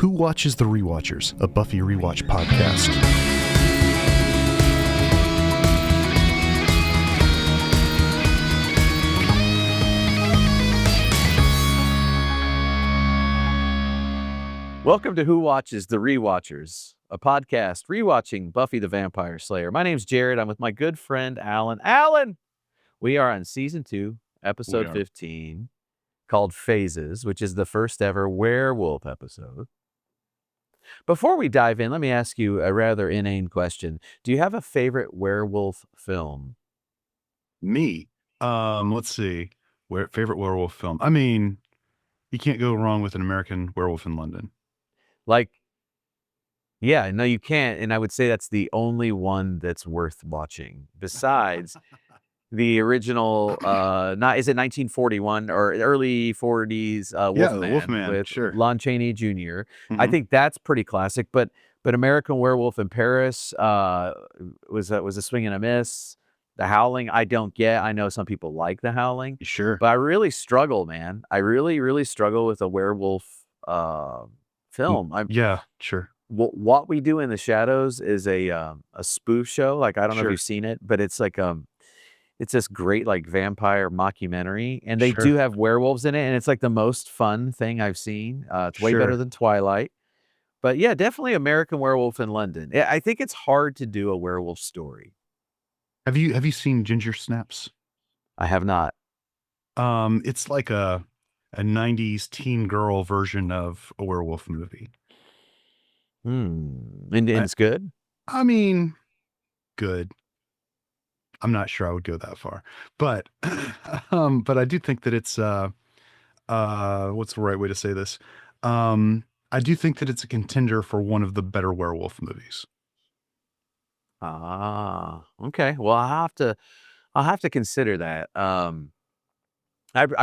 Who Watches the Rewatchers, a Buffy rewatch podcast. Welcome to Who Watches the Rewatchers, a podcast rewatching Buffy the Vampire Slayer. My name's Jarrod. I'm with my good friend Alan. Alan! We are on season 2, episode 15, called Phases, which is the first ever werewolf episode. Before we dive in, let me ask you a rather inane question. Do you have a favorite werewolf film? Me? Let's see. Favorite werewolf film? I mean, you can't go wrong with An American Werewolf in London. Yeah, no, you can't. And I would say that's the only one that's worth watching. Besides the original, is it 1941 or early 40s Wolfman with sure. Lon Chaney Jr. I think that's pretty classic. But American Werewolf in Paris was a swing and a miss. The Howling, I don't get. I know some people like The Howling. Sure. But I really struggle, man. I really struggle with a werewolf film. Yeah, sure. What We Do in the Shadows is a spoof show. Like, I don't know if you've seen it, but it's like it's this great like vampire mockumentary, and they do have werewolves in it, and it's like the most fun thing I've seen. It's way better than Twilight. But yeah, definitely American Werewolf in London. I think it's hard to do a werewolf story. Have you seen Ginger Snaps? I have not. It's like a 90s teen girl version of a werewolf movie. And it's good? I mean, good. I'm not sure I would go that far, but I do think that it's what's the right way to say this? I do think that it's a contender for one of the better werewolf movies. Okay. Well, I'll have to consider that. I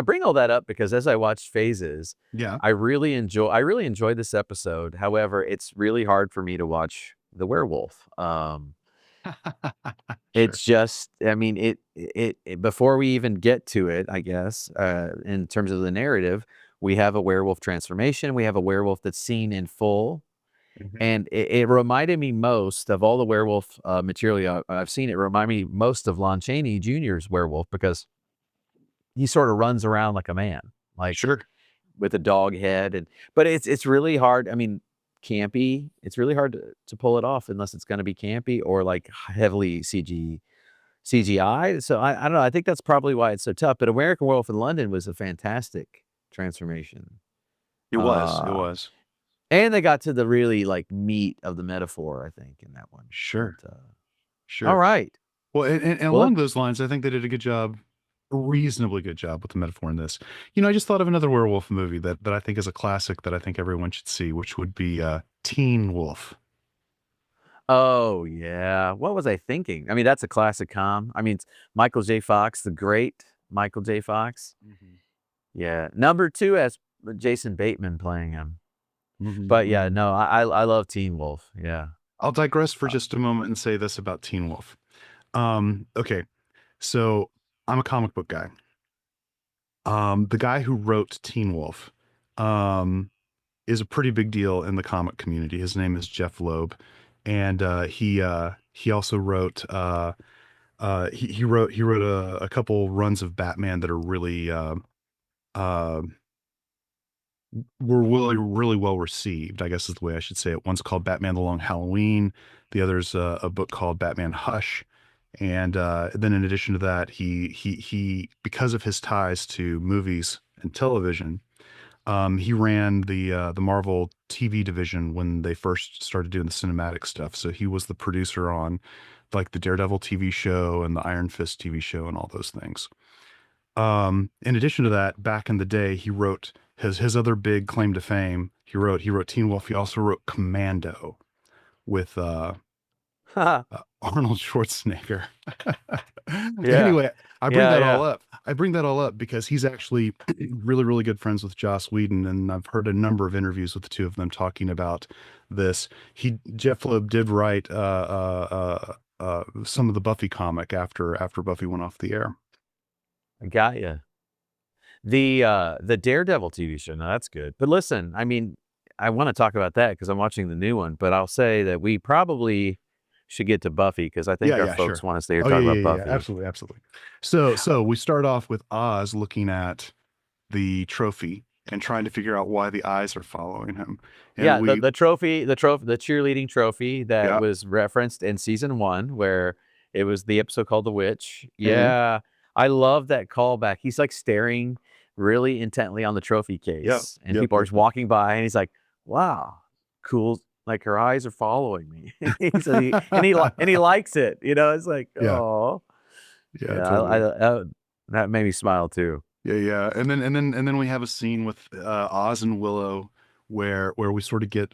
bring all that up because as I watched Phases, I really enjoy this episode. However, it's really hard for me to watch the werewolf. It's just, I mean, it before we even get to it, I guess, in terms of the narrative, we have a werewolf transformation. We have a werewolf that's seen in full. And it reminded me most of all the werewolf material I've seen. It reminded me most of Lon Chaney Jr.'s werewolf because he sort of runs around like a man, with a dog head. But it's really hard. I mean, campy. It's really hard to pull it off unless it's going to be campy or like heavily CGI. So I don't know. I think that's probably why it's so tough. But American Werewolf in London was a fantastic transformation. It was. And they got to the really like meat of the metaphor, I think, in that one. Sure. All right. Well, and along those lines, I think they did a reasonably good job with the metaphor in this. You know, I just thought of another werewolf movie that I think is a classic that I think everyone should see, which would be Teen Wolf. Oh, yeah. What was I thinking? I mean, that's a classic com. I mean, it's Michael J. Fox, the great Michael J. Fox. Yeah. Number 2 has Jason Bateman playing him. But yeah, no, I love Teen Wolf. Yeah. I'll digress for just a moment and say this about Teen Wolf. Okay. So I'm a comic book guy. The guy who wrote Teen Wolf is a pretty big deal in the comic community. His name is Jeph Loeb, and he also wrote he wrote a couple runs of Batman that are really were really well received, I guess is the way I should say it. One's called Batman the Long Halloween. The other's a book called Batman Hush. And then in addition to that, he because of his ties to movies and television, he ran the Marvel TV division when they first started doing the cinematic stuff. So he was the producer on like the Daredevil TV show and the Iron Fist TV show and all those things. In addition to that, back in the day, he wrote his other big claim to fame. He wrote Teen Wolf. He also wrote Commando with Arnold Schwarzenegger. Anyway, I bring that all up because he's actually really good friends with Joss Whedon, and I've heard a number of interviews with the two of them talking about this. Jeph Loeb did write some of the Buffy comic after Buffy went off the air. I got you. The Daredevil TV show, no, that's good. But listen, I mean, I want to talk about that because I'm watching the new one, but I'll say that we probably should get to Buffy because I think Yeah, our yeah, folks sure. want to stay here Oh yeah, talk about yeah, yeah, Buffy. absolutely, absolutely. So we start off with Oz looking at the trophy and trying to figure out why the eyes are following him. And Yeah, we, the trophy, the cheerleading trophy that yeah, was referenced in season 1, where it was the episode called The Witch. and Yeah, I love that callback. He's like staring really intently on the trophy yep, case, and yep, people are yep, just yep. walking by, and he's like, "Wow, cool." Like her eyes are following me. And he likes it. You know, it's like, Yeah, oh, yeah, yeah, totally. that made me smile too. Yeah, yeah. And then we have a scene with Oz and Willow where we sort of get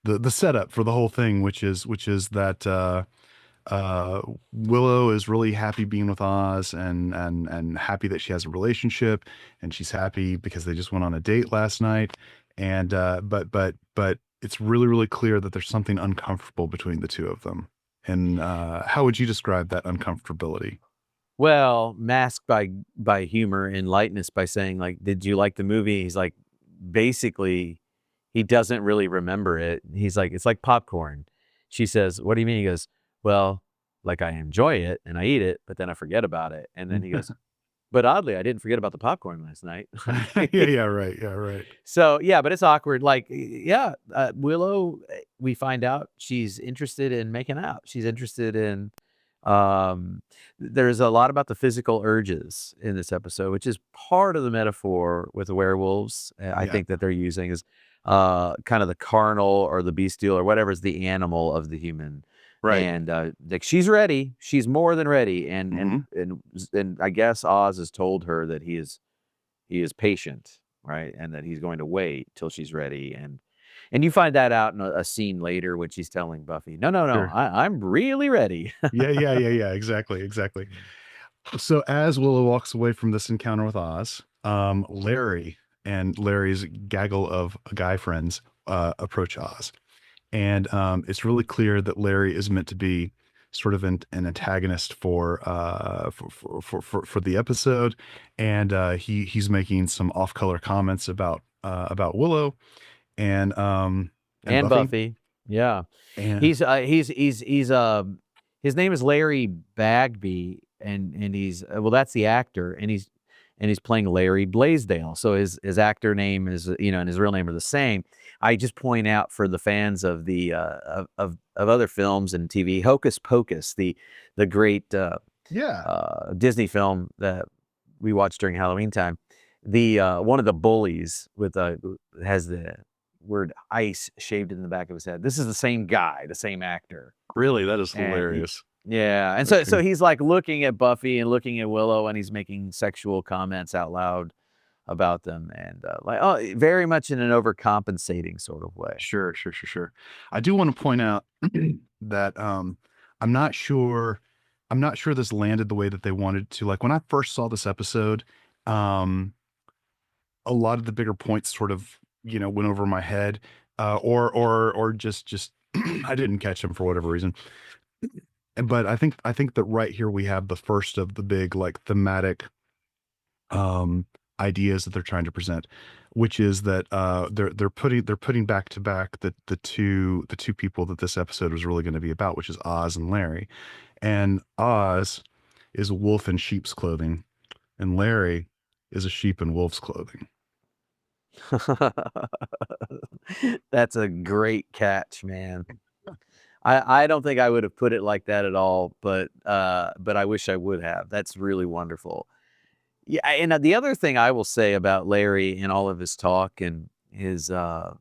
the setup for the whole thing, which is that uh Willow is really happy being with Oz and happy that she has a relationship, and she's happy because they just went on a date last night. And but it's really clear that there's something uncomfortable between the two of them. And how would you describe that uncomfortability? Well, masked by humor and lightness by saying like, "Did you like the movie?" He's like, basically, he doesn't really remember it. He's like, "It's like popcorn." She says, "What do you mean?" He goes, "Well, like I enjoy it and I eat it, but then I forget about it." And then he goes, "But oddly, I didn't forget about the popcorn last night." Yeah, yeah, right. Yeah, right. So, yeah, but it's awkward. Like, yeah, Willow, we find out she's interested in making out. She's interested in, there's a lot about the physical urges in this episode, which is part of the metaphor with the werewolves. I Yeah, think that they're using is kind of the carnal or the bestial or whatever is the animal of the human. right. And like she's ready, she's more than ready, and Hmm. I guess Oz has told her that he is patient, right? And that he's going to wait till she's ready. And you find that out in a scene later when she's telling Buffy, no, no, no, Sure. I'm really ready. Yeah, yeah, yeah, yeah. Exactly, exactly. So as Willow walks away from this encounter with Oz, Larry and Larry's gaggle of guy friends approach Oz. And it's really clear that Larry is meant to be sort of an antagonist for the episode. And he's making some off-color comments about Willow and And Buffy. Buffy. Yeah. And He's his name is Larry Bagby, and he's well, that's the actor, and he's playing Larry Blaisdell. So his actor name is, and his real name are the same. I just point out for the fans of the of other films and TV, Hocus Pocus, the great yeah, Disney film that we watched during Halloween time. The one of the bullies with has the word ice shaved in the back of his head. This is the same guy, the same actor. really, that is And hilarious. yeah, and so Okay. he's like looking at Buffy and looking at Willow, and he's making sexual comments out loud about them, and like, oh, very much in an overcompensating sort of way. Sure, sure, sure, sure. I do want to point out that I'm not sure I'm not sure this landed the way that they wanted to. Like when I first saw this episode, um a lot of the bigger points sort of, went over my head, or just I didn't catch them for whatever reason. But I think that right here we have the first of the big like thematic um ideas that they're trying to present, which is that they're putting back to back the two people that this episode was really going to be about, which is Oz and Larry. And Oz is a wolf in sheep's clothing, and Larry is a sheep in wolf's clothing. That's a great catch, man. I don't think I would have put it like that at all, but I wish I would have. That's really wonderful. Yeah, and the other thing I will say about Larry and all of his talk and his I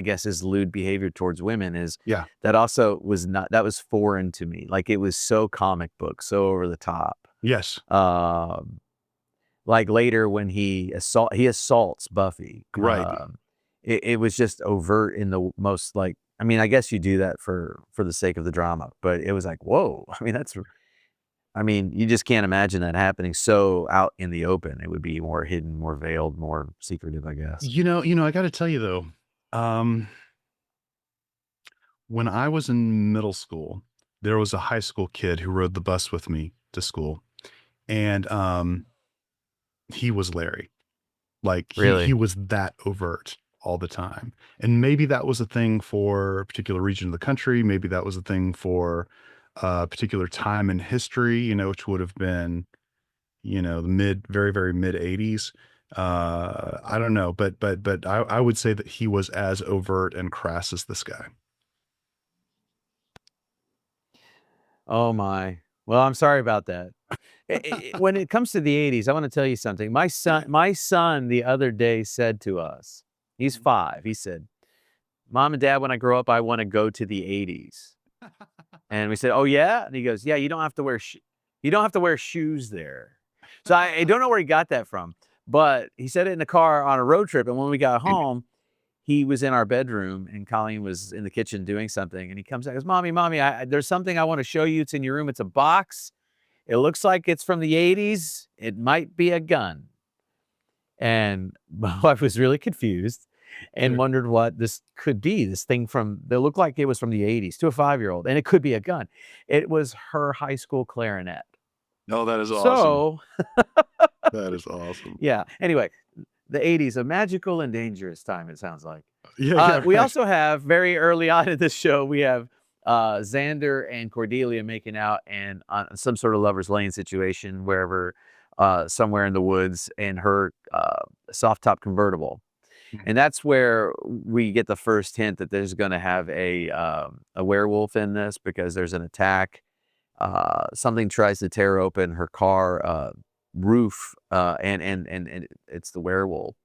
guess his lewd behavior towards women is Yeah. that also was not that was foreign to me. Like it was so comic book, so over the top. Yes. Um, like later when he assaults Buffy. Right. It was just overt in the most like. I mean, I guess you do that for the sake of the drama, but it was like, whoa. I mean, you just can't imagine that happening so out in the open. It would be more hidden, more veiled, more secretive, I guess. I got to tell you though, um, when I was in middle school, there was a high school kid who rode the bus with me to school, and he was Larry. Like he Really? was that overt all the time. And maybe that was a thing for a particular region of the country. Maybe that was a thing for a particular time in history, which would have been, the very, very mid 80s. I don't know, but I would say that he was as overt and crass as this guy. Oh my. Well, I'm sorry about that. When it comes to the 80s, I want to tell you something. My son the other day said to us, he's 5. He said, "Mom and Dad, when I grow up, I want to go to the 80s." And we said, "Oh yeah?" And he goes, "Yeah, you don't have to wear shoes there." So I don't know where he got that from, but he said it in the car on a road trip. And when we got home, he was in our bedroom and Colleen was in the kitchen doing something. And he comes out and goes, "Mommy, there's something I want to show you. It's in your room. It's a box. It looks like it's from the 80s. It might be a gun." And my wife was really confused and wondered what this could be. This thing that looked like it was from the 80s to a 5-year-old, and it could be a gun. It was her high school clarinet. No, that is awesome. So, That is awesome. yeah. Anyway, the 80s, a magical and dangerous time, it sounds like. Yeah, We right. also have, very early on in this show, we have Xander and Cordelia making out and on some sort of lover's lane situation wherever, somewhere in the woods, in her soft top convertible. And that's where we get the first hint that there's going to have a werewolf in this, because there's an attack. Something tries to tear open her car roof, and it's the werewolf.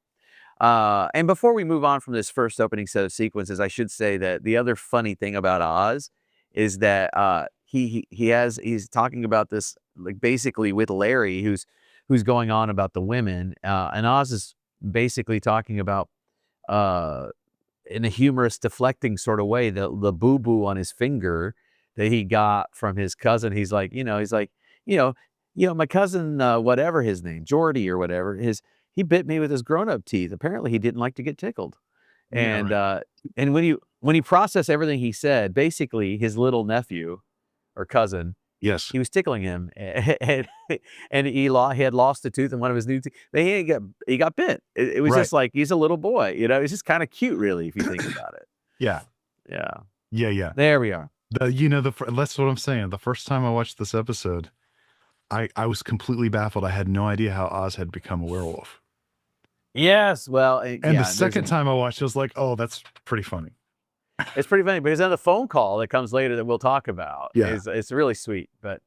And before we move on from this first opening set of sequences, I should say that the other funny thing about Oz is that he's talking about this, like, basically with Larry, who's going on about the women, and Oz is basically talking about, in a humorous, deflecting sort of way, the boo-boo on his finger that he got from his cousin. He's like, my cousin, whatever his name, Jordy or whatever, he bit me with his grown-up teeth. Apparently he didn't like to get tickled. Yeah, And right. and when you process everything he said, basically his little nephew or cousin, Yes. he was tickling him, and he had lost a tooth in one of his new teeth. He got bit. It was Right. just like, he's a little boy, it's just kind of cute, really, if you think about it. Yeah. Yeah. Yeah. There we are. That's what I'm saying. The first time I watched this episode, I was completely baffled. I had no idea how Oz had become a werewolf. Yes. Well, And the second time I watched, I was like, oh, that's pretty funny. it's pretty funny, because then the phone call that comes later that we'll talk about it's really sweet. But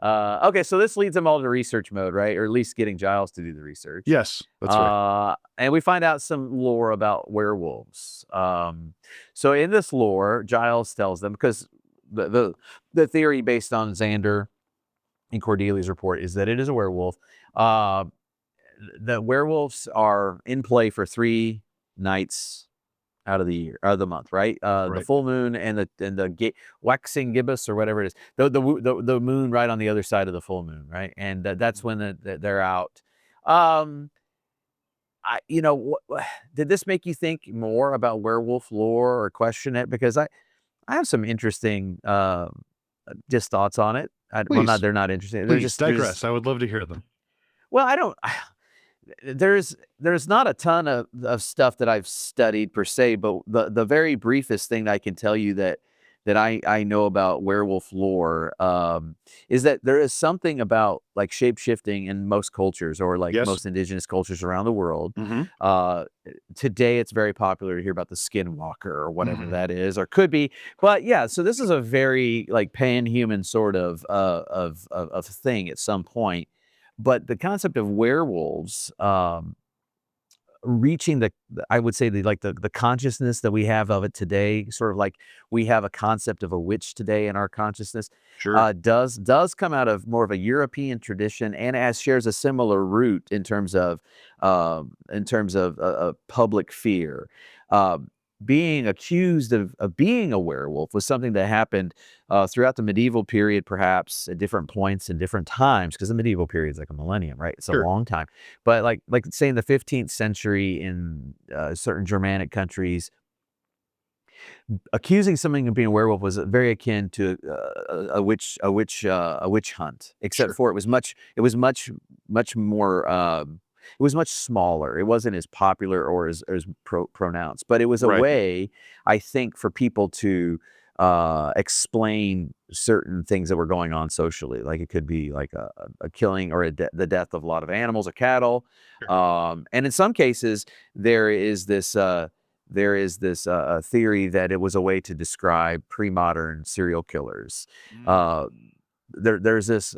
okay, so this leads them all to research mode, right? Or at least getting Giles to do the research. Yes, that's right. And we find out some lore about werewolves. So in this lore, Giles tells them, because the theory based on Xander and Cordelia's report is that it is a werewolf. The werewolves are in play for 3 nights out of the year, or the month, right? The Right. full moon and the waxing gibbous, or whatever it is. The moon right on the other side of the full moon, right? And that's when they're out. Did this make you think more about werewolf lore or question it? Because I have some interesting just thoughts on it. Please. They're not interesting. Please digress. I would love to hear them. Well, I don't. There's not a ton of stuff that I've studied per se, but the very briefest thing that I can tell you that I know about werewolf lore is that there is something about, like, shape-shifting in most cultures, or like most indigenous cultures around the world. Today it's very popular to hear about the skinwalker or whatever that is, or could be. But yeah, so this is a very, like, pan-human sort of thing at some point. But the concept of werewolves reaching I would say, the consciousness that we have of it today, sort of like we have a concept of a witch today in our consciousness, Sure. does come out of more of a European tradition, and shares a similar root in terms of public fear. Being accused of being a werewolf was something that happened throughout the medieval period, perhaps at different points in different times, because the medieval period is like a millennium, right? It's a long time. But like say in the 15th century in certain Germanic countries, accusing something of being a werewolf was very akin to a witch hunt, except for it was much more it was much smaller. It wasn't as popular or as pronounced, but it was a Right. way, I think, for people to explain certain things that were going on socially. Like it could be like a killing or the death of a lot of animals or cattle. Sure. And in some cases, there is this theory that it was a way to describe pre-modern serial killers. Mm. Uh, there's this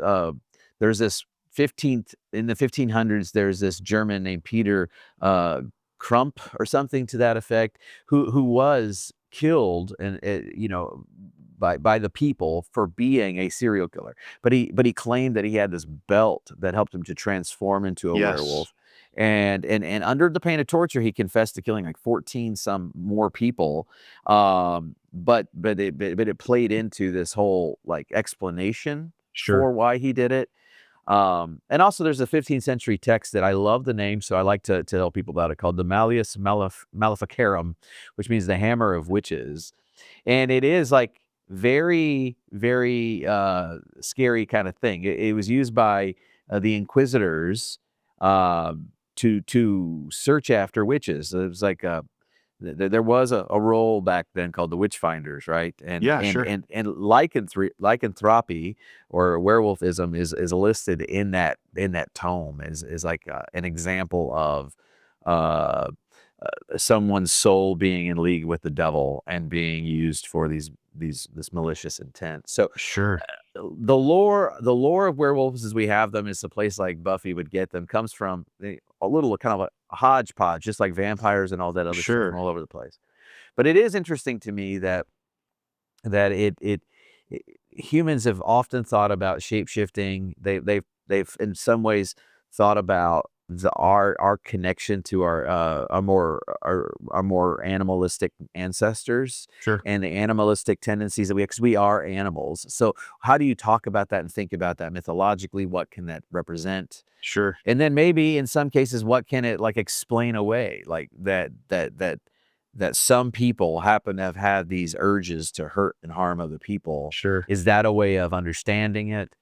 15th in the 1500s. There's this German named Peter Crump or something to that effect, who was killed and by the people for being a serial killer. But he claimed that he had this belt that helped him to transform into a Yes. werewolf. And under the pain of torture, he confessed to killing like 14 some more people. But it played into this whole like explanation Sure. for why he did it. And also there's a 15th century text that I love the name, so I like to tell people about it, called the Maleficarum, which means the hammer of witches. And it is like very, very scary kind of thing. It was used by the inquisitors to search after witches. It was like there was a role back then called the witch finders, right? And Yeah, and sure. and and lycanthropy or werewolfism is listed in that tome is like an example of uh, someone's soul being in league with the devil and being used for this malicious intent. So Sure. the lore of werewolves as we have them, is a place like Buffy would get them, comes from a little kind of a hodgepodge, just like vampires and all that other stuff from Sure. all over the place. But it is interesting to me that humans have often thought about shape shifting. They've in some ways thought about our connection to our more animalistic ancestors Sure. and the animalistic tendencies that because we are animals. So how do you talk about that and think about that mythologically? What can that represent? Sure. And then maybe in some cases, what can it like explain away? Like that some people happen to have had these urges to hurt and harm other people. Sure. Is that a way of understanding it?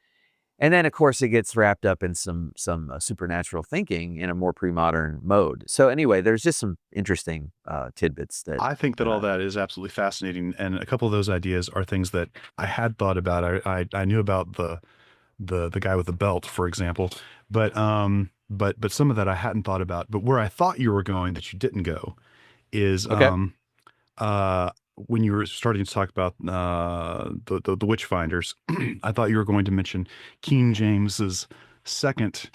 And then, of course, it gets wrapped up in some supernatural thinking in a more pre-modern mode. So anyway, there's just some interesting tidbits that I think that that all I that is absolutely fascinating, and a couple of those ideas are things that I had thought about. I knew about the guy with the belt, for example, but some of that I hadn't thought about. But where I thought you were going that you didn't go is okay. when you were starting to talk about the witch finders. I thought you were going to mention King James's second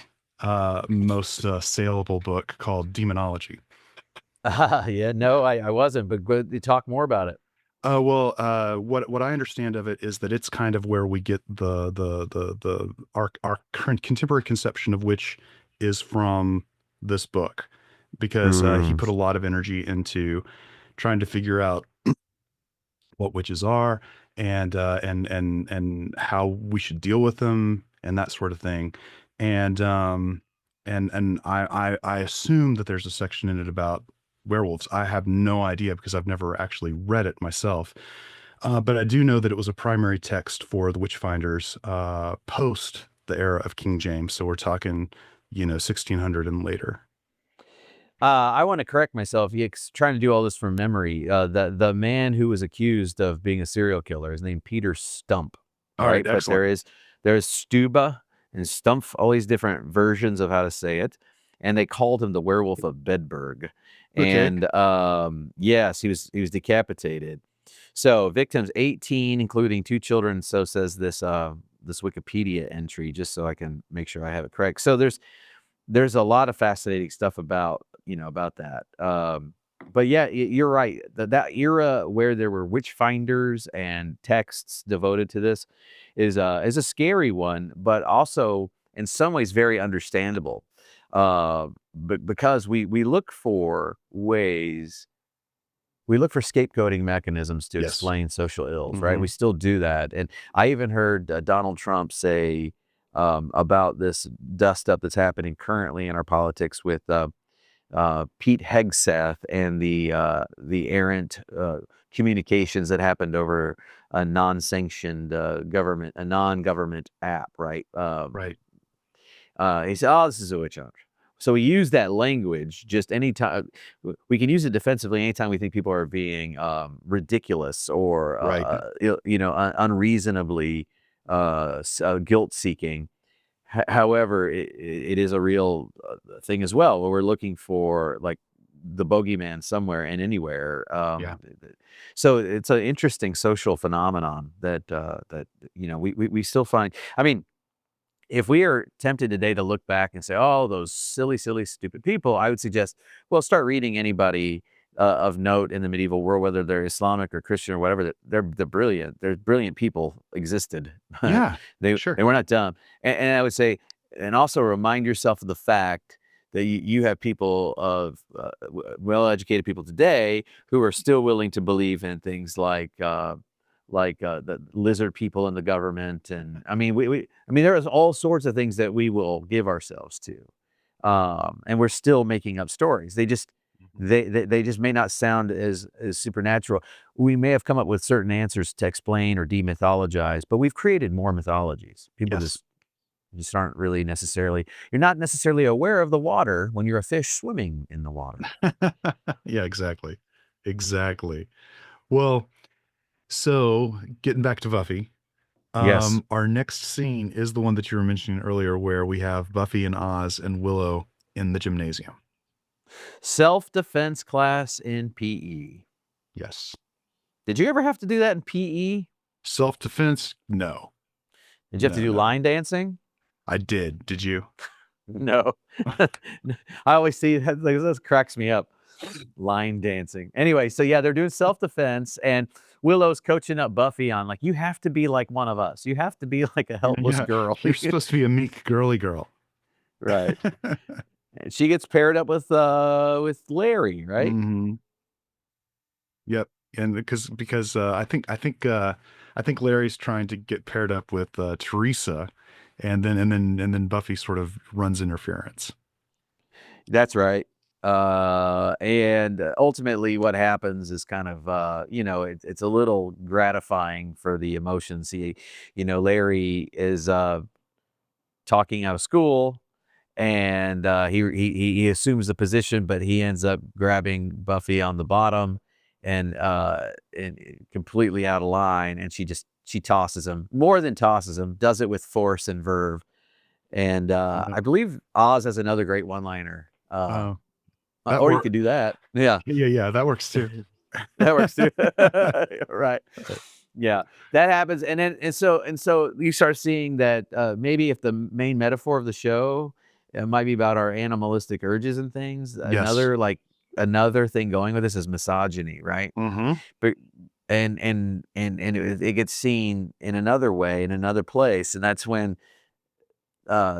most saleable book called Demonology. Yeah, no, I wasn't, but good, talk more about it. Well, what I understand of it is that it's kind of where we get our current contemporary conception of witch is from this book, because he Mm. put a lot of energy into trying to figure out what witches are, and how we should deal with them and that sort of thing. And I assume that there's a section in it about werewolves. I have no idea because I've never actually read it myself. But I do know that it was a primary text for the Witchfinders post the era of King James. So we're talking, 1600 and later. I want to correct myself. He's trying to do all this from memory. The man who was accused of being a serial killer is named Peter Stump. All All right, right, but excellent. there's Stuba and Stumpf, all these different versions of how to say it, and they called him the Werewolf of Bedburg. Okay. And yes, he was decapitated. So victims 18, including 2 children. So says this Wikipedia entry, just so I can make sure I have it correct. So there's a lot of fascinating stuff about that. But yeah, you're right. That era where there were witch finders and texts devoted to this is a scary one, but also in some ways very understandable. But because we look for ways, we look for scapegoating mechanisms to Yes. explain social ills, right? Hmm. We still do that. And I even heard Donald Trump say about this dust up that's happening currently in our politics with Pete Hegseth and the errant communications that happened over a non-sanctioned non-government app, right? Right. He said, "Oh, this is a witch hunt." So we use that language just anytime. We can use it defensively anytime we think people are being ridiculous or Right. unreasonably guilt-seeking. However, it is a real thing as well, where we're looking for like the bogeyman somewhere and anywhere. Yeah. So it's an interesting social phenomenon that we still find. I mean, if we are tempted today to look back and say, "Oh, those silly, silly, stupid people," I would suggest, well, start reading anybody of note in the medieval world, whether they're Islamic or Christian or whatever. They're brilliant. They're brilliant people existed. Yeah. They Sure. were not dumb. And I would say, and also remind yourself of the fact that you have people of well-educated people today who are still willing to believe in things like the lizard people in the government, and I mean, there is all sorts of things that we will give ourselves to, and we're still making up stories. They just they just may not sound as supernatural. We may have come up with certain answers to explain or demythologize, but we've created more mythologies. People Yes. just aren't really necessarily. You're not necessarily aware of the water when you're a fish swimming in the water. Yeah, exactly. Exactly. Well, so getting back to Buffy, Yes, our next scene is the one that you were mentioning earlier, where we have Buffy and Oz and Willow in the gymnasium. self-defense class in PE. Yes. Did you ever have to do that in PE? Self-defense? No. Did you have to No, do no. line dancing? I did. Did you? No. I always see that, like, this cracks me up. Line dancing. Anyway, so yeah, they're doing self-defense, and Willow's coaching up Buffy on, like, you have to be like one of us. You have to be like a helpless Yeah. girl. You're supposed to be a meek, girly girl. Right. And she gets paired up with Larry, right? Hmm. Yep. And because I think Larry's trying to get paired up with Teresa, and then Buffy sort of runs interference. That's right. And ultimately what happens is kind of, it's a little gratifying for the emotions. Larry is talking out of school, and he assumes the position, but he ends up grabbing Buffy on the bottom and completely out of line. And she tosses him, more than tosses him, does it with force and verve. And I believe Oz has another great one-liner. Oh, that Or you works. could do that. Yeah, Yeah, that works too. that works too. Right. Yeah, that happens. And so you start seeing that maybe if the main metaphor of the show might be about our animalistic urges and things, Yes. another thing going with this is misogyny, right? Mm-hmm. But it gets seen in another way, in another place, and that's when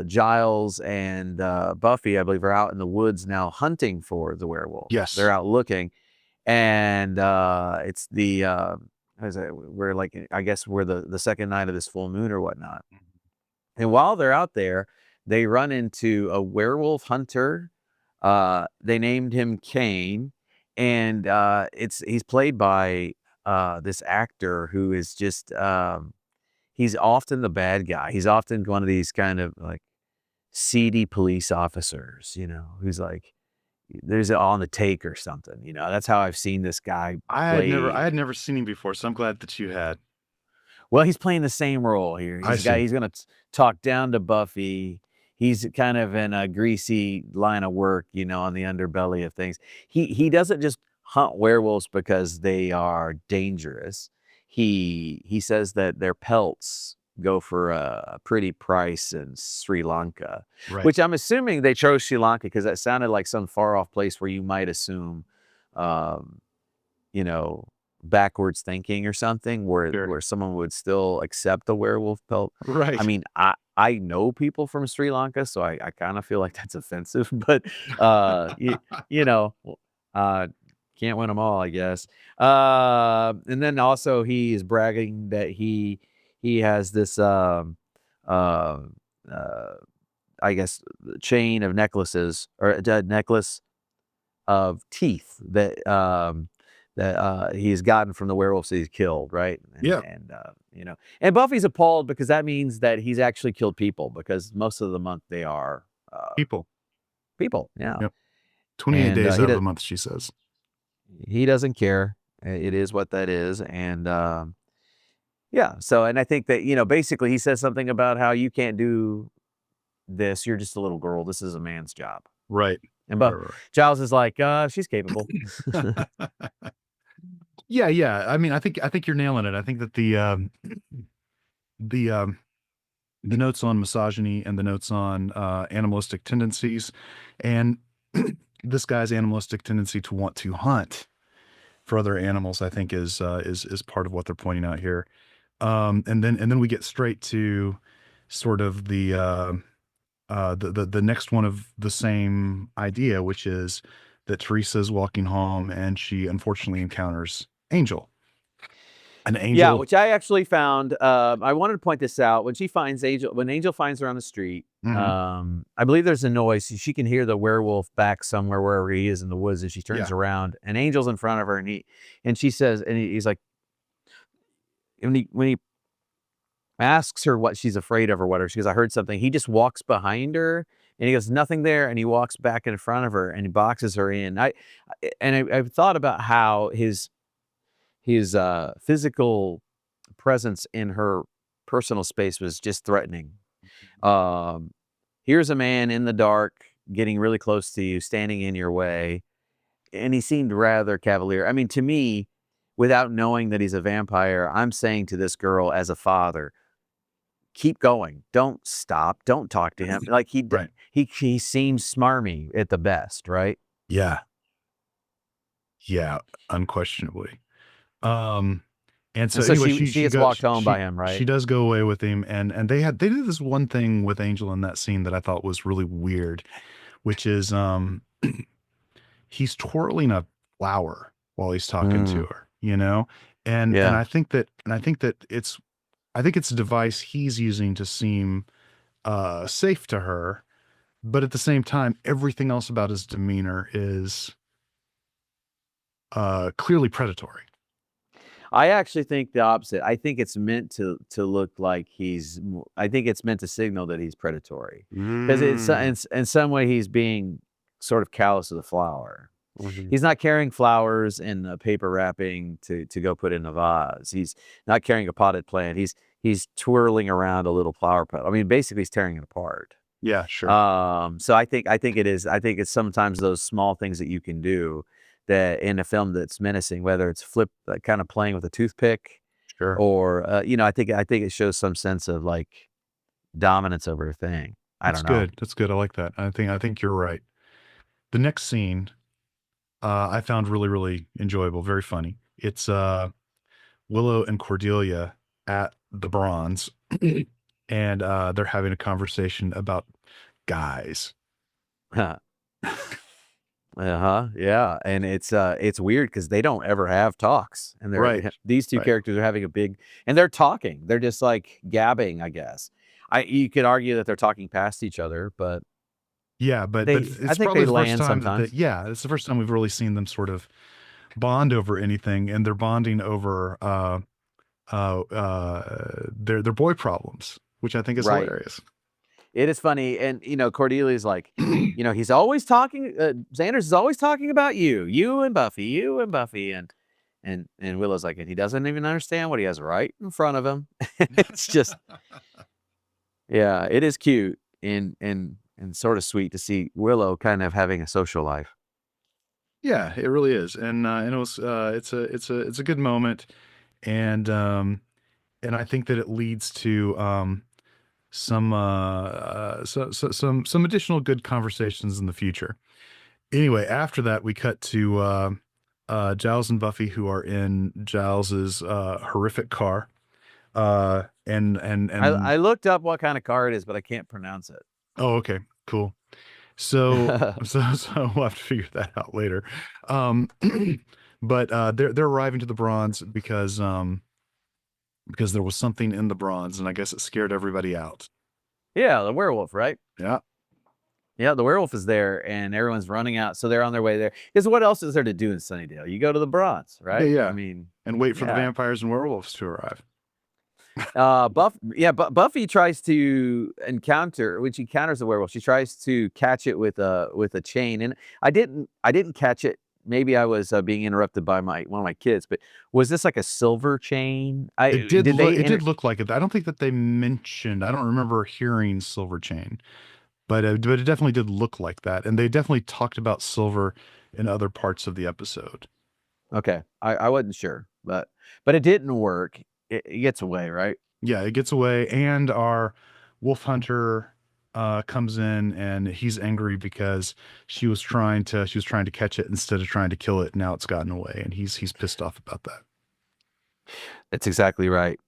Giles and Buffy, I believe, are out in the woods now hunting for the werewolf. Yes. They're out looking, and it's the how is it? We're like, I guess we're the second night of this full moon or whatnot. And while they're out there, they run into a werewolf hunter. They named him Cain, and he's played by this actor who is just he's often the bad guy. He's often one of these kind of like seedy police officers, who's like, there's on the take or something. That's how I've seen this guy I play. had never seen him before, so I'm glad that you had. Well, he's playing the same role here. I He's a guy, see. he's gonna talk down to Buffy. He's kind of in a greasy line of work, on the underbelly of things. He doesn't just hunt werewolves because they are dangerous. He says that their pelts go for a pretty price in Sri Lanka, Right. which I'm assuming they chose Sri Lanka because that sounded like some far off place where you might assume, um, you know, backwards thinking or something, where Sure. where someone would still accept a werewolf pelt. Right. I mean, I know people from Sri Lanka, so I kind of feel like that's offensive, but you know, uh, can't win them all, I guess. And then also he is bragging that he has this uh, uh, I guess chain of necklaces or a necklace of teeth that he's gotten from the werewolves that he's killed, right? Yeah. And Buffy's appalled because that means that he's actually killed people, because most of the month they are People. people. Yeah. Yep. 28 And days out of the month, she says. he doesn't care. It is what that is. And yeah. So, and I think that, you know, basically he says something about how you can't do this. You're just a little girl. This is a man's job. Right. And but Giles is like, she's capable. Yeah. I mean, I think you're nailing it. I think that the notes on misogyny and the notes on animalistic tendencies, and this guy's animalistic tendency to want to hunt for other animals, I think is part of what they're pointing out here. And then we get straight to sort of the next one of the same idea, which is that Teresa's walking home and she unfortunately encounters Angel. An angel. Yeah, which I actually found. I wanted to point this out. When she finds Angel, when Angel finds her on the street, I believe there's a noise. She can hear the werewolf back somewhere, wherever he is in the woods, and she turns around, and Angel's in front of her, and she says, and he's like, when he asks her what she's afraid of or whatever, she goes, I heard something. He just walks behind her, and he goes, nothing there, and he walks back in front of her, and he boxes her in. I've thought about how his physical presence in her personal space was just threatening. Here's a man in the dark getting really close to you, standing in your way, and he seemed rather cavalier. I mean, to me, without knowing that he's a vampire, I'm saying to this girl as a father, keep going, don't stop, don't talk to him. Like he seems smarmy at the best, right? Yeah, unquestionably. And so anyway, she gets walked home by him, right? She does go away with him, and they did this one thing with Angel in that scene that I thought was really weird, which is he's twirling a flower while he's talking to her, you know? And I think that it's a device he's using to seem safe to her, but at the same time, everything else about his demeanor is clearly predatory. I actually think the opposite. I think it's meant to look like I think it's meant to signal that he's predatory, because it's in some way he's being sort of callous to the flower. He's not carrying flowers in paper wrapping to go put in a vase. He's not carrying a potted plant. He's twirling around a little flower pot. I mean, basically he's tearing it apart. Yeah, sure. So I think it's sometimes those small things that you can do that in a film that's menacing, whether it's kind of playing with a toothpick, or you know, I think it shows some sense of like dominance over a thing. I don't know. That's good. I like that. I think you're right. The next scene I found really, really enjoyable, very funny. It's Willow and Cordelia at the Bronze, and they're having a conversation about guys. Yeah, and it's weird because they don't ever have talks, and these two characters are having and they're talking. They're just like gabbing, I guess. You could argue that they're talking past each other, but but it's probably the first time it's the first time we've really seen them sort of bond over anything, and they're bonding over their boy problems, which I think is hilarious. It is funny, and you know, Cordelia's like, you know, he's always talking. Xander's is always talking about you and Buffy, and Willow's like, and he doesn't even understand what he has right in front of him. It's just, yeah, it is cute and sort of sweet to see Willow kind of having a social life. Yeah, it really is, and it was it's a good moment, and I think that it leads to some additional good conversations in the future. Anyway, after that, we cut to Giles and Buffy, who are in Giles's horrific car. And I looked up what kind of car it is, but I can't pronounce it. Oh, okay, cool. So we'll have to figure that out later. But they're arriving to the Bronze because there was something in the Bronze, and I guess it scared everybody out. Yeah, the werewolf, right? Yeah. Yeah, the werewolf is there, and everyone's running out, so they're on their way there. Because what else is there to do in Sunnydale? You go to the Bronze, right? Yeah. I mean, and wait for the vampires and werewolves to arrive. Buffy tries to encounter when she encounters the werewolf. She tries to catch it with a chain, and I didn't catch it. Maybe I was being interrupted by one of my kids. But was this like a silver chain? It did look like it. I don't think that they mentioned. I don't remember hearing silver chain, but it definitely did look like that, and they definitely talked about silver in other parts of the episode. Okay, I wasn't sure, but it didn't work. It gets away, right? Yeah, it gets away, and our wolf hunter comes in, and he's angry because she was trying to catch it instead of trying to kill it. Now it's gotten away, and he's pissed off about that. That's exactly right.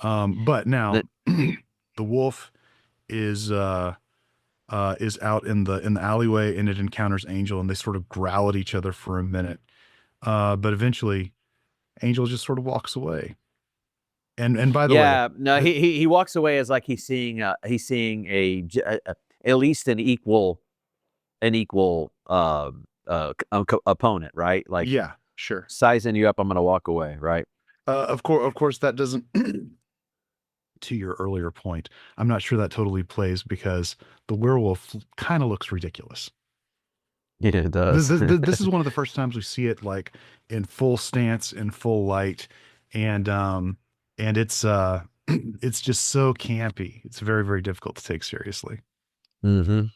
But now the wolf is out in the alleyway, and it encounters Angel, and they sort of growl at each other for a minute. But eventually Angel just sort of walks away. And by the way, no, he walks away as like he's seeing at least an equal opponent, right? Like, yeah, sure. Sizing you up, I'm gonna walk away, right? Of course that doesn't to your earlier point, I'm not sure that totally plays because the werewolf kind of looks ridiculous. Yeah, it does. This is one of the first times we see it like in full stance, in full light, and it's it's just so campy. It's very, very difficult to take seriously. Yeah,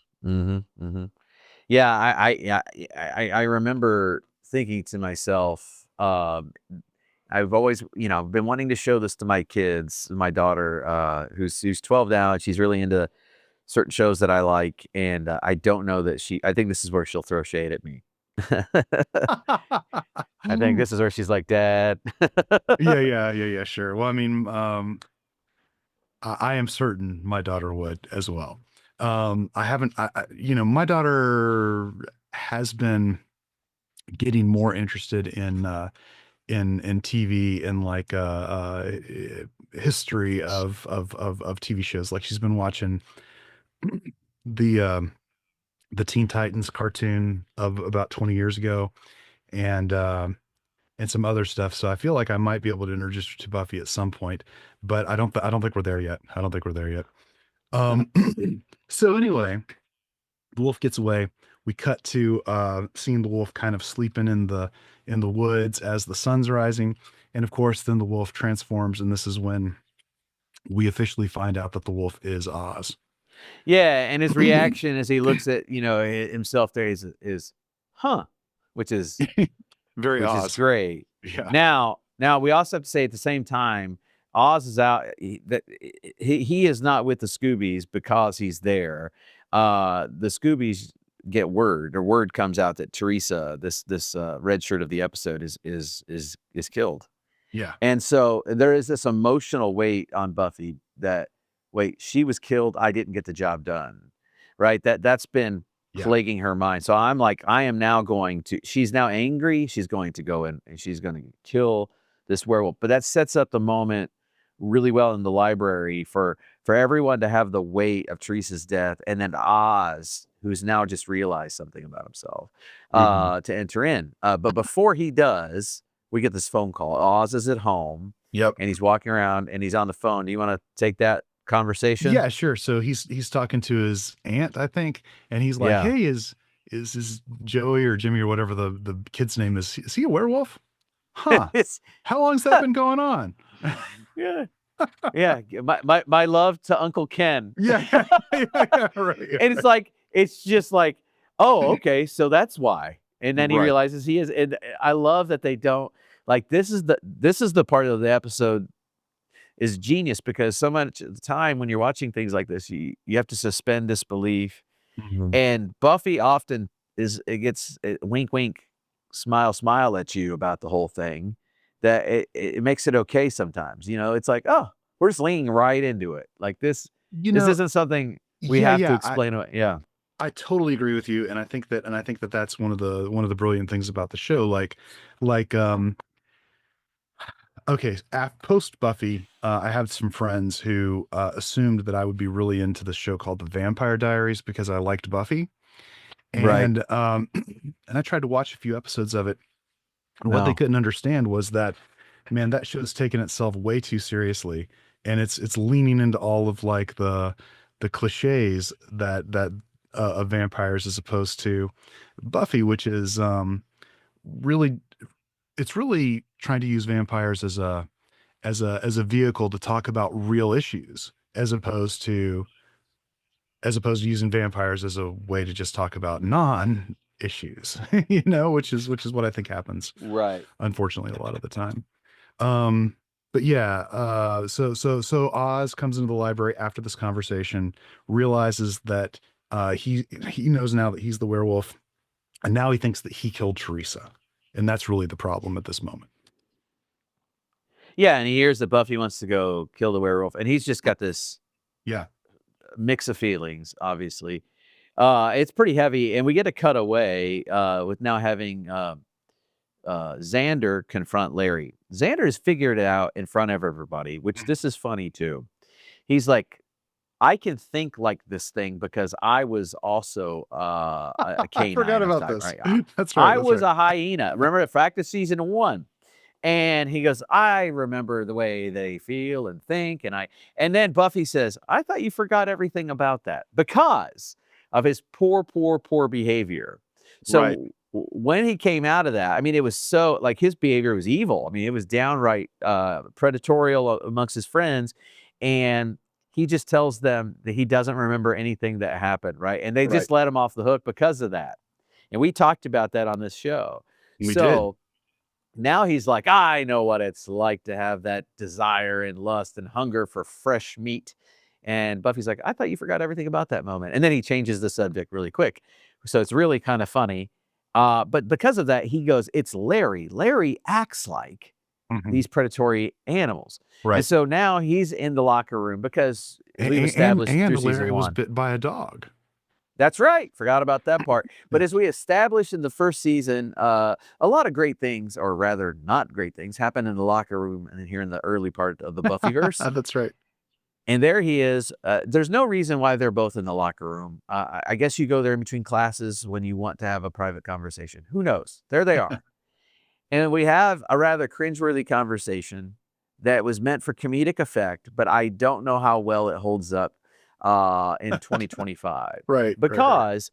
I remember thinking to myself, I've always, been wanting to show this to my kids. My daughter, who's 12 now, and she's really into certain shows that I like, and I don't know that I think this is where she'll throw shade at me. I think this is where she's like, Dad. yeah, sure. Well, I mean, I am certain my daughter would as well. I haven't, my daughter has been getting more interested in TV and like history of TV shows. Like she's been watching the Teen Titans cartoon of about 20 years ago, and some other stuff. So I feel like I might be able to introduce her to Buffy at some point, but I don't think we're there yet. So anyway, the wolf gets away. We cut to seeing the wolf kind of sleeping in the woods as the sun's rising, and of course then the wolf transforms, and this is when we officially find out that the wolf is Oz. Yeah, and his reaction as he looks at himself there is huh, which is very Oz. Is great. Yeah. Now we also have to say at the same time, Oz is out. He is not with the Scoobies because he's there. The Scoobies get word comes out that Teresa, this red shirt of the episode, is killed. Yeah. And so there is this emotional weight on Buffy that, wait, she was killed. I didn't get the job done. Right. That's been plaguing her mind. So I'm like, she's now angry. She's going to go in and she's going to kill this werewolf. But that sets up the moment really well in the library for everyone to have the weight of Teresa's death, and then Oz, who's now just realized something about himself, to enter in. But before he does, we get this phone call. Oz is at home. Yep. And he's walking around and he's on the phone. Do you want to take that conversation? Yeah, sure. So he's talking to his aunt, I think, and he's like, "Hey, is Joey or Jimmy or whatever the kid's name is he a werewolf? Huh? How long's that been going on?" Yeah. My love to Uncle Ken. Yeah, right. And it's just like, oh, okay, so that's why. And then he realizes he is. And I love that they don't like this is the part of the episode is genius, because so much of the time when you're watching things like this, you have to suspend disbelief. And Buffy often gets wink, wink, smile, smile at you about the whole thing. That it makes it okay sometimes. It's like, oh, we're just leaning right into it. Like this, this isn't something we have to explain away. Yeah. I totally agree with you, and I think that that's one of the brilliant things about the show. Okay, post Buffy, I have some friends who assumed that I would be really into the show called The Vampire Diaries because I liked Buffy, and and I tried to watch a few episodes of it, and what they couldn't understand was that man, that show's taken itself way too seriously, and it's leaning into all of like the cliches that of vampires, as opposed to Buffy, which is really, it's really trying to use vampires as a vehicle to talk about real issues, as opposed to using vampires as a way to just talk about non issues, which is what I think happens, Right. unfortunately, a lot of the time. Um, but yeah, so Oz comes into the library after this conversation, realizes that he knows now that he's the werewolf, and now he thinks that he killed Teresa, and that's really the problem at this moment. Yeah, and he hears that Buffy wants to go kill the werewolf, and he's just got this Yeah, mix of feelings, obviously. It's pretty heavy, and we get a cutaway with now having Xander confront Larry. Xander has figured it out in front of everybody, which this is funny too. He's like, I can think like this thing because I was also a I canine. forgot about type, this. right? That's right. I That's was right. a hyena. Remember at practice season 1. And he goes, I remember the way they feel and think. And then Buffy says, I thought you forgot everything about that because of his poor, poor, poor behavior. So Right. when he came out of that, I mean, it was so like his behavior was evil. I mean, it was downright predatorial amongst his friends. And he just tells them that he doesn't remember anything that happened. Right. And they Right. just let him off the hook because of that. And we talked about that on this show. We did. Now he's like, I know what it's like to have that desire and lust and hunger for fresh meat. And Buffy's like, I thought you forgot everything about that moment. And then he changes the subject really quick. So it's really kind of funny. But because of that, he goes, it's Larry. Larry acts like Mhm. these predatory animals. And Right. so now he's in the locker room because as we've established through And season Larry was 1. bit by a dog. That's right. Forgot about that part. But Yeah. as we established in the first season, a lot of great things, or rather not great things, happen in the locker room and here in the early part of the Buffyverse. That's right. And there he is. There's no reason why they're both in the locker room. I guess you go there in between classes when you want to have a private conversation. Who knows? There they are. And we have a rather cringeworthy conversation that was meant for comedic effect, but I don't know how well it holds up in 2025. Right. Because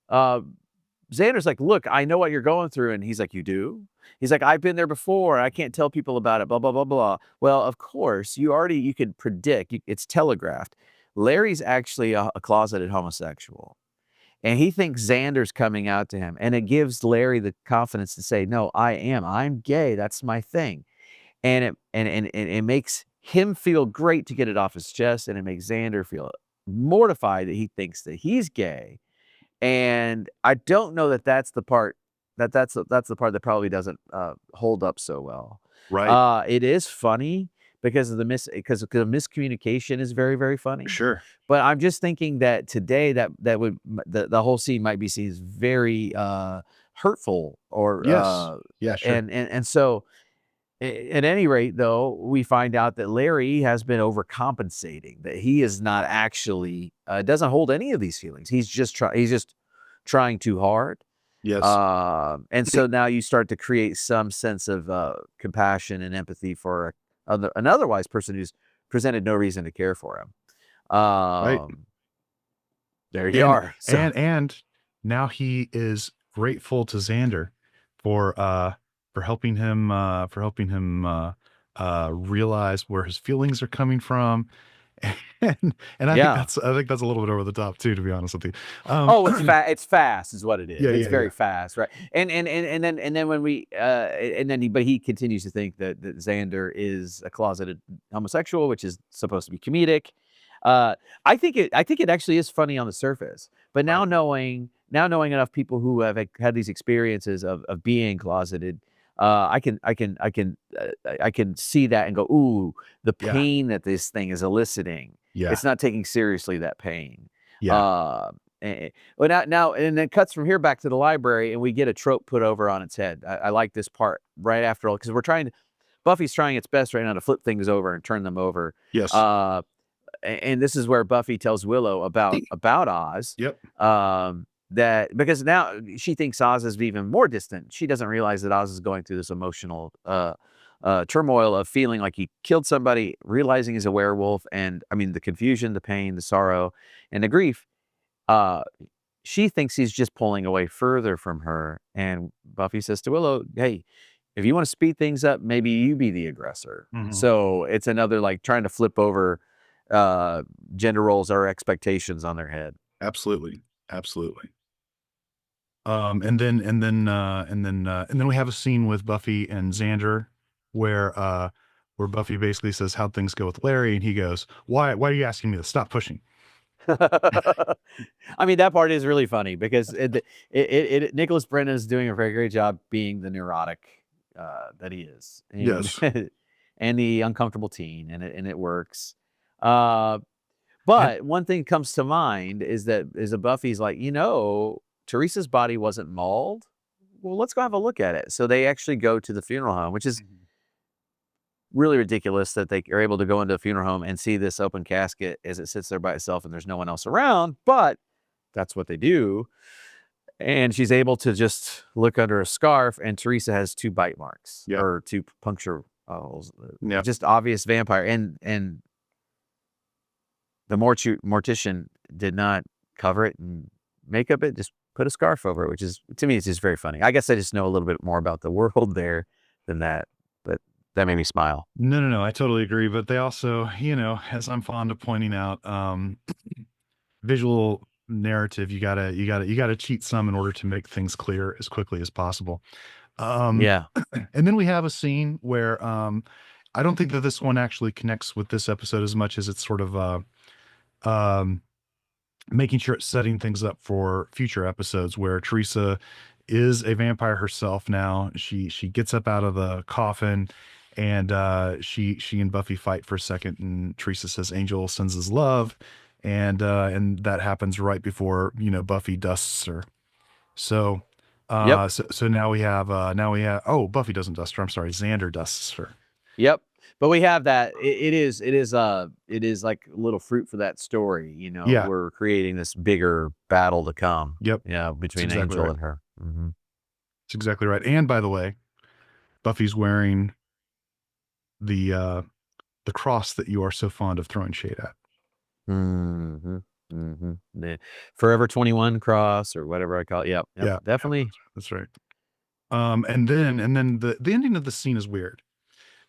Xander's like, look, I know what you're going through. And he's like, you do? He's like, I've been there before. I can't tell people about it, blah, blah, blah, blah. Well, of course, you could predict, it's telegraphed. Larry's actually a closeted homosexual. And he thinks Xander's coming out to him. And it gives Larry the confidence to say, no, I'm gay. That's my thing. And it makes him feel great to get it off his chest. And it makes Xander feel mortified that he thinks that he's gay. And I don't know that that's the part that's the part that probably doesn't hold up so well. Right. It is funny because of the miscommunication is very, very funny. Sure. But I'm just thinking that today that would the whole scene might be seen as very hurtful or Yes. Yeah, sure. and so at any rate, though, we find out that Larry has been overcompensating, that he is not actually doesn't hold any of these feelings. He's just trying too hard. Yes. And so now you start to create some sense of compassion and empathy for an otherwise person who's presented no reason to care for him. Right. There you are. So, And now he is grateful to Xander for helping him realize where his feelings are coming from. And I think that's a little bit over the top too, to be honest with you. it's fast is what it is. Yeah, it's yeah, very yeah. fast, right? And then when we but he continues to think that Xander is a closeted homosexual, which is supposed to be comedic. I think it actually is funny on the surface, but now Right. knowing enough people who have had these experiences of being closeted, I can see that and go, ooh, the Yeah. pain that this thing is eliciting. Yeah. It's not taking seriously that pain. Yeah. Well, now and then cuts from here back to the library, and we get a trope put over on its head. I like this part right after all because Buffy's trying its best right now to flip things over and turn them over. Yes. And this is where Buffy tells Willow about Oz. Yep. that because now she thinks Oz is even more distant. She doesn't realize that Oz is going through this emotional turmoil of feeling like he killed somebody, realizing he's a werewolf, and I mean the confusion, the pain, the sorrow, and the grief. Uh, she thinks he's just pulling away further from her, and Buffy says to Willow, "Hey, if you want to speed things up, maybe you be the aggressor." Mhm. So it's another like trying to flip over gender roles or expectations on their head. Absolutely. Absolutely. And then we have a scene with Buffy and Xander where Buffy basically says, "How'd things go with Larry?" And he goes, "Why are you asking me to stop pushing?" I mean, that part is really funny because Nicholas Brennan is doing a very great job being the neurotic that he is, and Yes. and the uncomfortable teen, and it works. Uh, And but one thing comes to mind is that Buffy's like, Teresa's body wasn't mauled. Well, let's go have a look at it. So they actually go to the funeral home, which is Mhm. really ridiculous that they are able to go into a funeral home and see this open casket as it sits there by itself and there's no one else around, but that's what they do. And she's able to just look under a scarf, and Teresa has 2 bite marks Yep. or 2 puncture holes. Yep. Just obvious vampire. And the mortician did not cover it and make up it, just put a scarf over it, which is, to me, it's just very funny. I guess I just know a little bit more about the world there than that, but that made me smile. No, I totally agree. But they also, as I'm fond of pointing out, visual narrative, you gotta cheat some in order to make things clear as quickly as possible. Um, Yeah. and then we have a scene where I don't think that this one actually connects with this episode as much as it's sort of um making sure it's setting things up for future episodes where Teresa is a vampire herself now. She gets up out of the coffin and she and Buffy fight for a second and Teresa says Angel sends his love and that happens right before, Buffy dusts her. So Yep. so now we have oh, Buffy doesn't dust her. I'm sorry, Xander dusts her. Yep. But we have that. It is like a little fruit for that story. Yeah, We're creating this bigger battle to come. yep. Yeah, That's between exactly Angel right. and her. That's exactly right. And by the way, Buffy's wearing the the cross that you are so fond of throwing shade at. Mm-hmm. The Forever 21 cross or whatever I call it. Yep. Yep. Yeah, yeah, Definitely. that's right. And then the ending of the scene is weird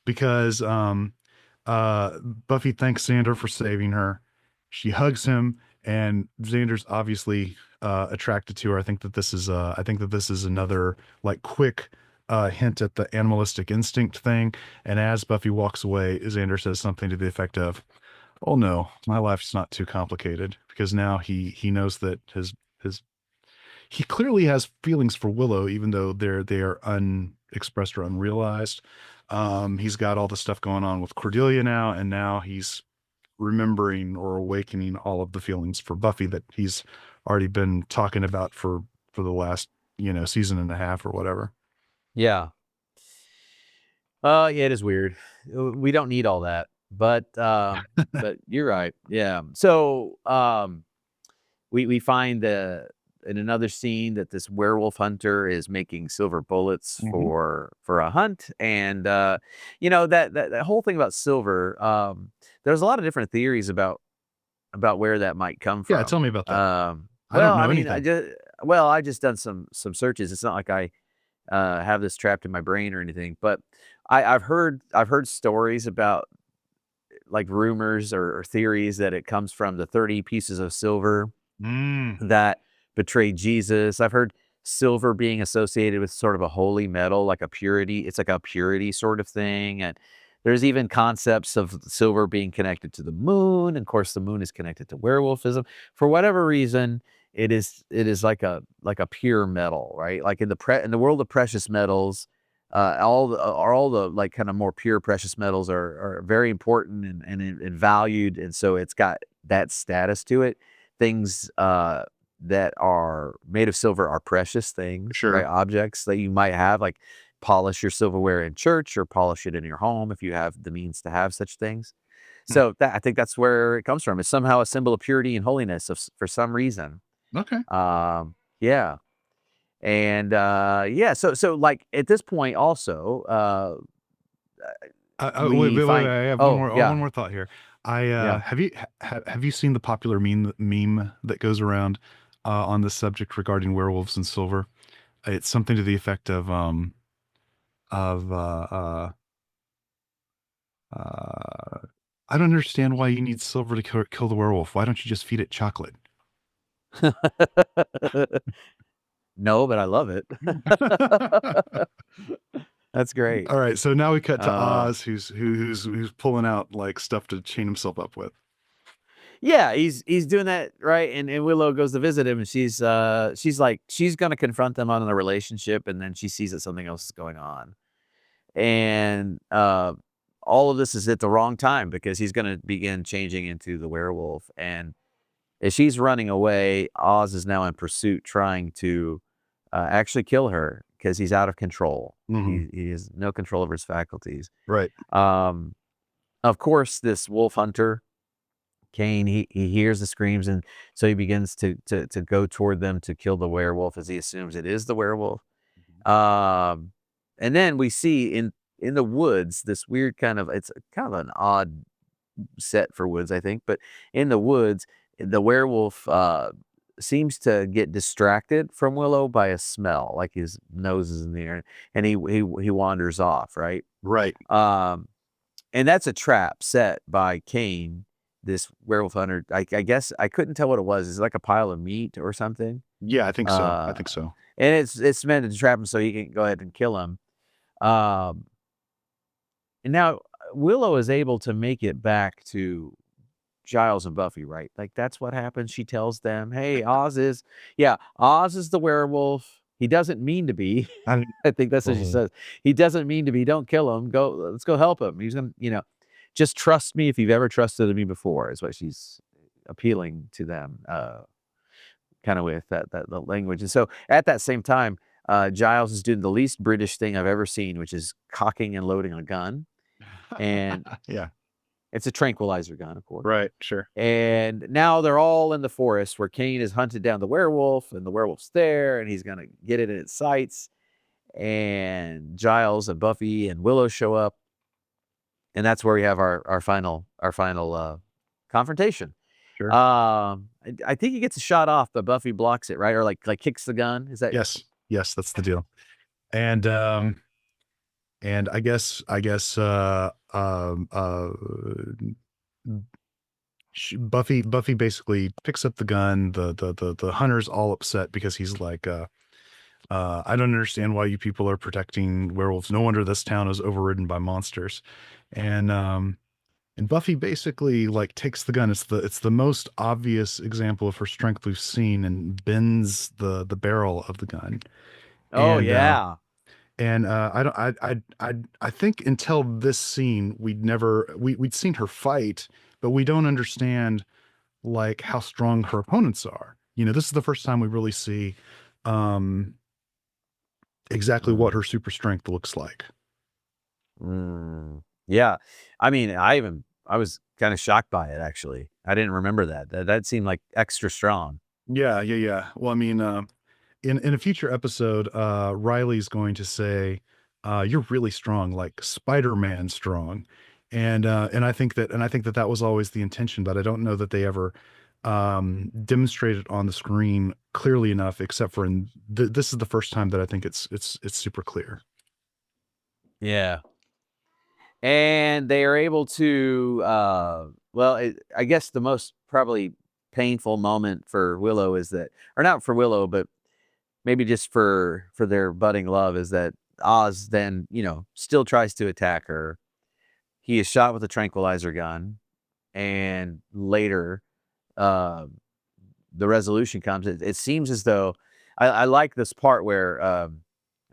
because Buffy thanks Xander for saving her. She hugs him, and Xander's obviously attracted to her. I think that this is another like quick hint at the animalistic instinct thing. And as Buffy walks away, Xander says something to the effect of, "Oh no, my life's not too complicated," because now he knows that his he clearly has feelings for Willow, even though they are unexpressed or unrealized. He's got all the stuff going on with Cordelia now, and now he's remembering or awakening all of the feelings for Buffy that he's already been talking about for the last season and a half or whatever. Yeah. Yeah, it is weird. We don't need all that. But you're right. Yeah. So we find in another scene that this werewolf hunter is making silver bullets Hmm. for a hunt, and that whole thing about silver. There's a lot of different theories about where that might come Yeah, tell from. me about that. I don't Well, I know mean, anything. I just done some searches. It's not like I have this trapped in my brain or anything, but I've heard stories about like rumors or theories that it comes from the 30 pieces of silver Mm. that betrayed Jesus. I've heard silver being associated with sort of a holy metal, like a purity. It's like a purity sort of thing. And there's even concepts of silver being connected to the moon. And of course, the moon is connected to werewolfism. For whatever reason, it is like a pure metal, right? Like in the world of precious metals, all the like kind of more pure precious metals are very important and valued, and so it's got that status to it. Things that are made of silver are precious things, right? Sure. Objects that you might have, like polish your silverware in church or polish it in your home if you have the means to have such things. Hmm. So I think that's where it comes from. It's somehow a symbol of purity and holiness for some reason. Okay. Um, Yeah. And yeah, so like at this point also, we Wait. find, I have oh one yeah, more thought here. I yeah. have you seen the popular meme that goes around on this subject regarding werewolves and silver? It's something to the effect of uh, I don't understand why you need silver to kill the werewolf. Why don't you just feed it chocolate? No, but I love it. That's great. All right, so now we cut to Uh, Oz, who's pulling out like stuff to chain himself up with. yeah, he's doing that, right? And Willow goes to visit him, and she's like she's gonna confront them on a relationship, and then she sees that something else is going on, and all of this is at the wrong time because he's gonna begin changing into the werewolf, and as she's running away, Oz is now in pursuit, trying to actually kill her because he's out of control. Hmm. He has no control over his faculties. Right. Um, of course, this wolf hunter, Cain, he hears the screams, and so he begins to go toward them to kill the werewolf as he assumes it is the werewolf. Um, and then we see in the woods this weird kind of, it's kind of an odd set for woods, I think, but in the woods, the werewolf seems to get distracted from Willow by a smell, like his nose is in the air, and he wanders off, right? Right. Um, and that's a trap set by Cain, this werewolf hunter. I guess I couldn't tell what it was. Is it like a pile of meat or something? Yeah, I think so. I Uh, think so. and it's meant to trap him so he can go ahead and kill him. Um, and now Willow is able to make it back to Giles and Buffy, right? Like that's what happens. She tells them, "Hey, Oz is the werewolf. He doesn't mean to be." I didn't- I think that's what she Mhm. says. He doesn't mean to be. Don't kill him. Let's go help him. He's gonna, just trust me if you've ever trusted me before. Is what she's appealing to them, kind of with that the language. And so at that same time, Giles is doing the least British thing I've ever seen, which is cocking and loading a gun, and Yeah. it's a tranquilizer gun, of course. Right. Sure. And now they're all in the forest where Cain has hunted down the werewolf, and the werewolf's there, and he's gonna get it in its sights. And Giles and Buffy and Willow show up, and that's where we have our final confrontation. Sure. I think he gets a shot off, but Buffy blocks it, right? Or like kicks the gun. Is that? Yes. Yes, that's the deal. And I guess Buffy basically picks up the gun. The hunter's all upset because he's like, I don't understand why you people are protecting werewolves. No wonder this town is overridden by monsters. And Buffy basically like takes the gun. It's the most obvious example of her strength we've seen, and bends the barrel of the gun. Oh And yeah. I don't I think until this scene we'd seen her fight, but we don't understand like how strong her opponents are. This is the first time we really see um exactly what Mm, her super strength looks like. yeah. I mean, I was kind of shocked by it actually. I didn't remember that. That seemed like extra strong. Yeah. Well, I mean, in a future episode, Riley's going to say, "You're really strong, like Spider-Man strong," and I think that was always the intention, but I don't know that they ever demonstrated on the screen clearly enough, except for this is the first time that I think it's super clear. Yeah. And they are able to, well, I guess the most probably painful moment for Willow is that, or not for Willow, but maybe just for their budding love, is that Oz then, still tries to attack her. He is shot with a tranquilizer gun, and later, uh, the resolution comes. It seems as though I like this part where, I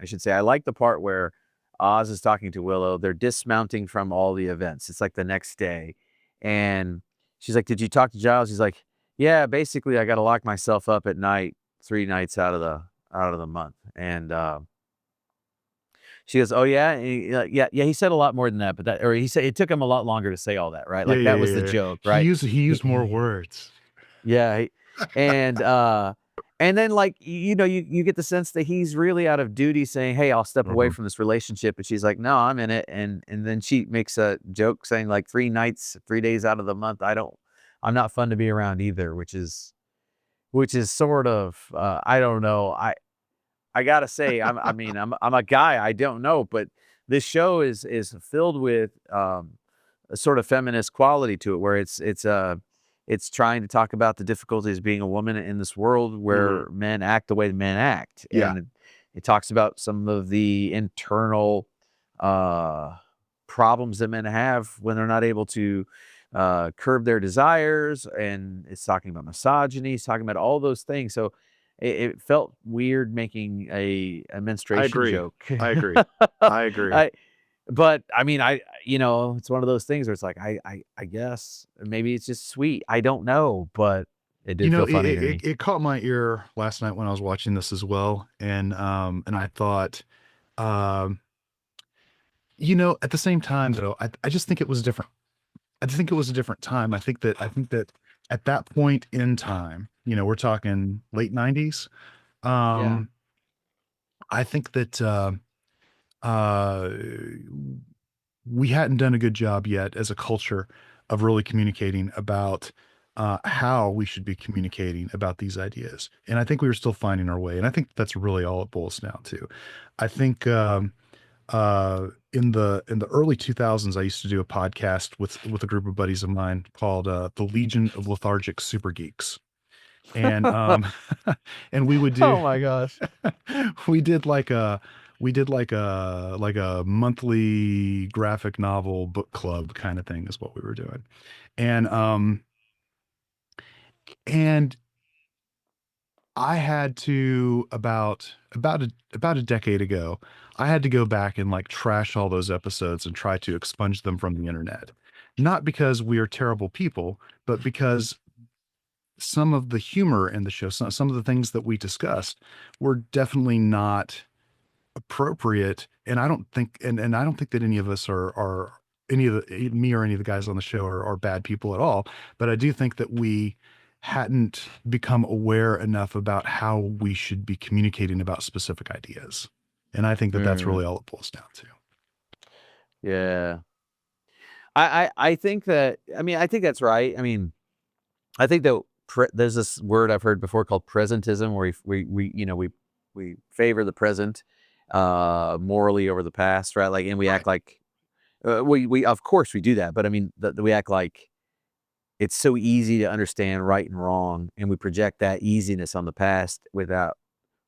should say, I like the part where Oz is talking to Willow. They're dismounting from all the events. It's like the next day, and she's like, "Did you talk to Giles?" He's like, "Yeah, basically, I got to lock myself up at night, 3 nights out of the month." And she goes, "Oh yeah, yeah." He said a lot more than that, but or he said it took him a lot longer to say all that, right? Yeah, Like yeah, that yeah, was the yeah. joke, He right? used he used more words. Yeah, and And then, like, you get the sense that he's really out of duty saying, "Hey, I'll step away from this relationship." And she's like, "No, I'm in it." And then she makes a joke saying, like, 3 days out of the month, I'm not fun to be around either, which is sort of, I don't know. I gotta say, I mean, I'm a guy, I don't know, but this show is filled with a sort of feminist quality to it, where it's trying to talk about the difficulties of being a woman in this world where men act the way men act. Yeah. And it talks about some of the internal problems that men have when they're not able to curb their desires. And it's talking about misogyny, it's talking about all those things. So it felt weird making a I menstruation agree. joke. I agree. I agree. But I mean, it's one of those things where it's like, I guess maybe it's just sweet. I don't know, but it did feel funny to me. It caught my ear last night when I was watching this as well. And I thought, um, at the same time though, I just think it was different. I think it was a different time. I think that at that point in time, we're talking late 90s. Yeah. I think that uh, we hadn't done a good job yet as a culture of really communicating about how we should be communicating about these ideas. And I think we were still finding our way. And I think that's really all it boils down to. I think in the early 2000s, I used to do a podcast with a group of buddies of mine called the Legion of Lethargic Super Geeks. And and we would do Oh my gosh. we did like a monthly graphic novel book club kind of thing is what we were doing. And and I had to about a decade ago, I had to go back and like trash all those episodes and try to expunge them from the internet. Not because we are terrible people, but because some of the humor in the show, some of the things that we discussed were definitely not appropriate. And I don't think, and I don't think that any of us are any of me or any of the guys on the show are bad people at all. But I do think that we hadn't become aware enough about how we should be communicating about specific ideas. And I think that that's really all it boils down to. Yeah. I think that, I think that's right. I think that there's this word I've heard before called presentism, where we favor the present morally over the past, right? Like, and we act like we of course we do that, but we act like it's so easy to understand right and wrong, and we project that easiness on the past without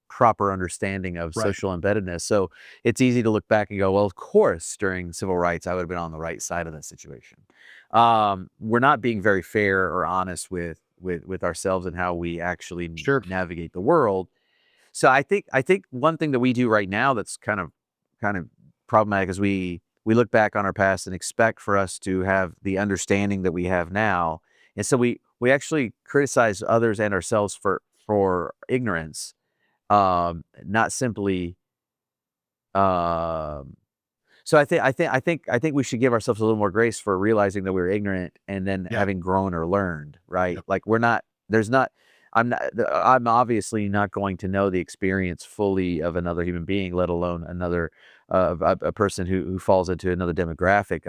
proper understanding of Right. social embeddedness. So it's easy to look back and go, well, of course, during civil rights, I would have been on the right side of that situation. We're not being very fair or honest with ourselves and how we actually Sure. navigate the world. So I think one thing that we do right now that's kind of problematic is we look back on our past and expect for us to have the understanding that we have now. And so we actually criticize others and ourselves for ignorance. Not simply. So I think we should give ourselves a little more grace for realizing that we're ignorant and then Yeah. having grown or learned, right? Yep. Like I'm obviously not going to know the experience fully of another human being, let alone another a person who falls into another demographic.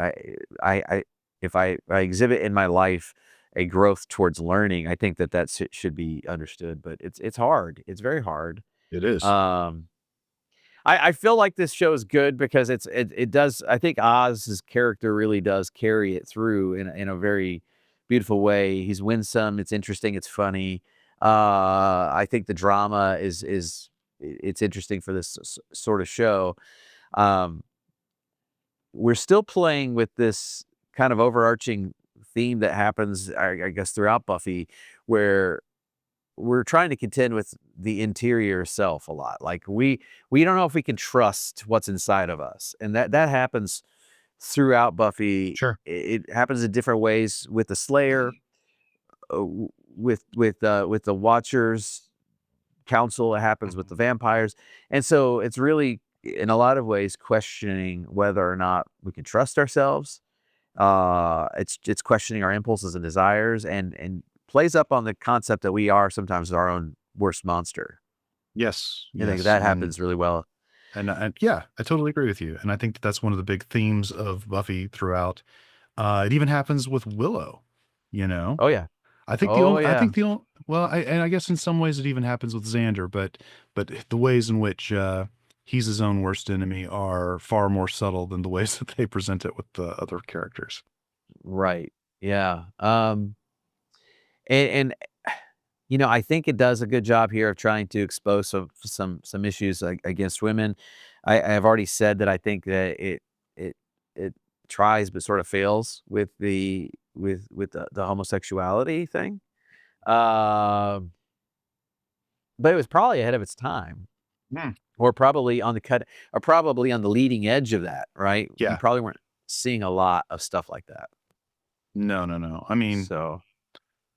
If I exhibit in my life a growth towards learning, I think that should be understood. But it's hard. It's very hard. It is. Um, I feel like this show is good because it does. I think Oz's character really does carry it through in a very beautiful way. He's winsome. It's interesting. It's funny. I think the drama is it's interesting for this sort of show. We're still playing with this kind of overarching theme that happens, I guess, throughout Buffy, where we're trying to contend with the interior self a lot. Like we don't know if we can trust what's inside of us, and that happens throughout Buffy. Sure. It happens in different ways with the Slayer, with the Watchers Council. It happens with the vampires, and so it's really, in a lot of ways, questioning whether or not we can trust ourselves. It's questioning our impulses and desires, and plays up on the concept that we are sometimes our own worst monster. Yes, I think yes, that happens really well. and yeah, I totally agree with you, and I think that's one of the big themes of Buffy throughout. It even happens with Willow, you know? Oh yeah. I Yeah. think the only, well, I guess in some ways it even happens with Xander, but the ways in which he's his own worst enemy are far more subtle than the ways that they present it with the other characters. Right. Yeah. And I think it does a good job here of trying to expose some issues against women. I've already said that I think that it tries but sort of fails with the homosexuality thing. Um, but it was probably ahead of its time, Hmm. or probably on the cut, or probably on the leading edge of that. Right? You Yeah. probably weren't seeing a lot of stuff like that. No, no, no. I mean, So.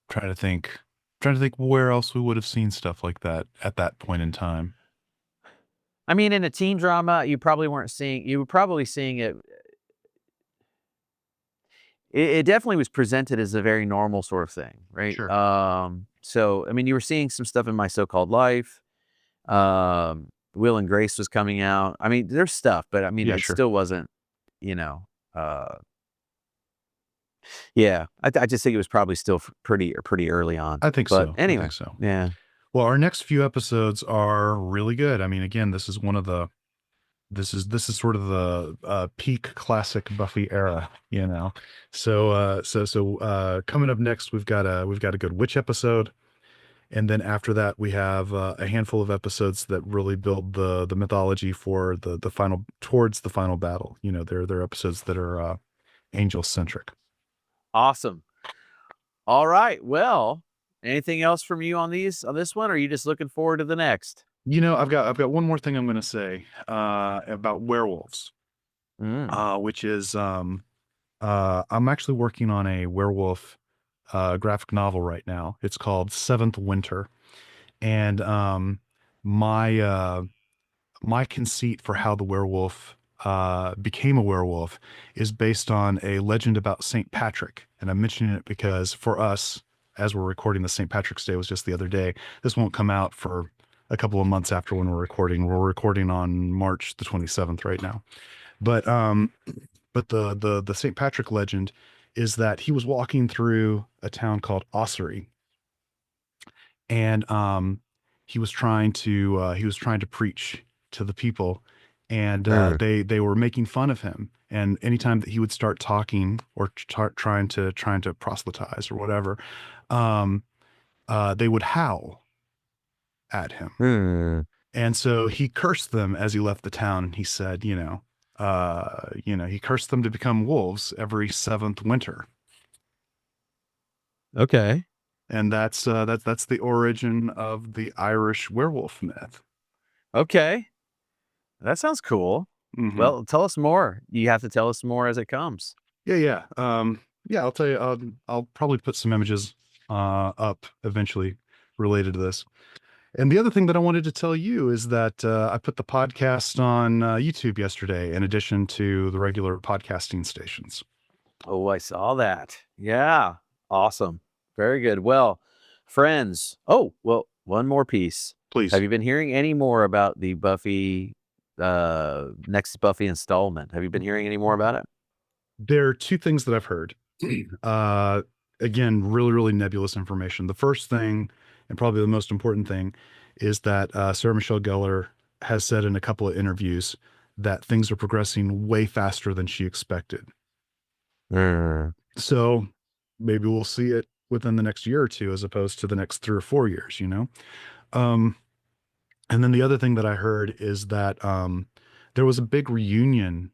trying to think, trying to think where else we would have seen stuff like that at that point in time. I mean, in a teen drama, you probably weren't seeing. You were probably seeing it. It definitely was presented as a very normal sort of thing, right? Sure. So I mean, you were seeing some stuff in My So-Called Life. Will and Grace was coming out. I mean, there's stuff, but I mean, Yeah, it sure. still wasn't. You know, uh, yeah. I just think it was probably still pretty early on. I think But so. I anyway, think so. yeah. Well, our next few episodes are really good. I mean, again, this is one of the this is sort of the peak classic Buffy era, you know. So coming up next, we've got a good witch episode, and then after that, we have a handful of episodes that really build the mythology for the final towards the final battle. You know, they're episodes that are angel centric. Awesome. All right. Well, anything else from you on this one, or are you just looking forward to the next? You know, I've got one more thing I'm going to say about werewolves, Mm. which is I'm actually working on a werewolf graphic novel right now. It's called Seventh Winter, and my my conceit for how the werewolf became a werewolf is based on a legend about Saint Patrick, and I'm mentioning it because for us, as we're recording, the Saint Patrick's Day was just the other day. This won't come out for a couple of months after when we're recording. We're recording on March the 27th right now, but the St. Patrick legend is that he was walking through a town called Ossory, and he was trying to preach to the people, and Mm. they were making fun of him. And anytime that he would start talking or trying to proselytize or whatever, um, they would howl at him. Hmm. And so he cursed them as he left the town. And he said, he cursed them to become wolves every seventh winter. Okay. And that's the origin of the Irish werewolf myth. Okay. That sounds cool. Hmm. Well, tell us more. You have to tell us more as it comes. Yeah. Yeah, I'll tell you, I'll probably put some images up eventually related to this. And the other thing that I wanted to tell you is that I put the podcast on YouTube yesterday, in addition to the regular podcasting stations. Oh, I saw that. Yeah. Awesome. Very good. Well, friends. Oh, well, one more piece. Have Please. you been hearing any more about the Buffy, next Buffy installment? Have you been hearing any more about it? There are two things that I've heard. Uh, Again, really, really nebulous information. The first thing, and probably the most important thing, is that Sarah Michelle Gellar has said in a couple of interviews that things are progressing way faster than she expected. Mm. So maybe we'll see it within the next year or two, as opposed to the next 3 or 4 years, you know? Um, and then the other thing that I heard is that there was a big reunion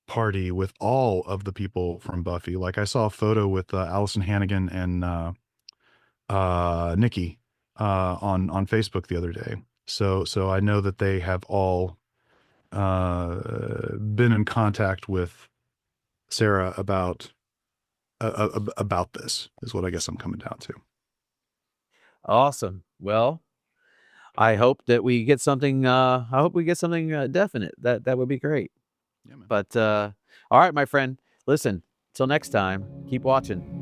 party with all of the people from Buffy. Like I saw a photo with Allison Hannigan and Nikki on Facebook the other day. So I know that they have all been in contact with Sarah about this. Is what I guess I'm coming down to. Awesome. Well, I hope that we get something. I hope we get something definite. That would be great. Yeah, man. But all right, my friend. Listen. Till next time. Keep watching.